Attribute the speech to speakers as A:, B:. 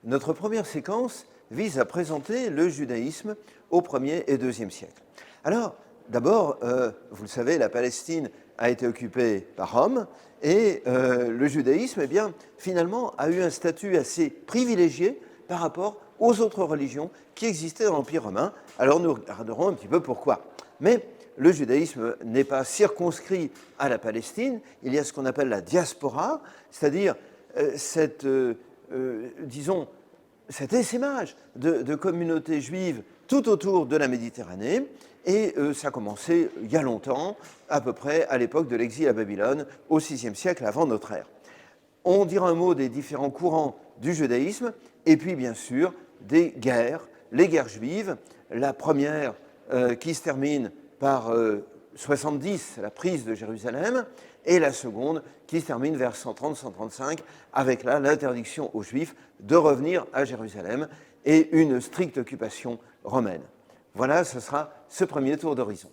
A: notre première séquence vise à présenter le judaïsme au 1er et 2e siècle. Alors, d'abord, vous le savez, la Palestine a été occupée par Rome, et le judaïsme, eh bien, finalement, a eu un statut assez privilégié par rapport aux autres religions qui existaient dans l'Empire romain. Alors nous regarderons un petit peu pourquoi. Mais le judaïsme n'est pas circonscrit à la Palestine, il y a ce qu'on appelle la diaspora, c'est-à-dire disons, cet essaimage de communautés juives tout autour de la Méditerranée, et ça a commencé il y a longtemps, à peu près à l'époque de l'exil à Babylone, au VIe siècle avant notre ère. On dira un mot des différents courants du judaïsme, et puis bien sûr des guerres, les guerres juives, la première qui se termine par 70, la prise de Jérusalem, et la seconde qui se termine vers 130-135, avec là l'interdiction aux Juifs de revenir à Jérusalem et une stricte occupation romaine. Voilà, ce sera ce premier tour d'horizon.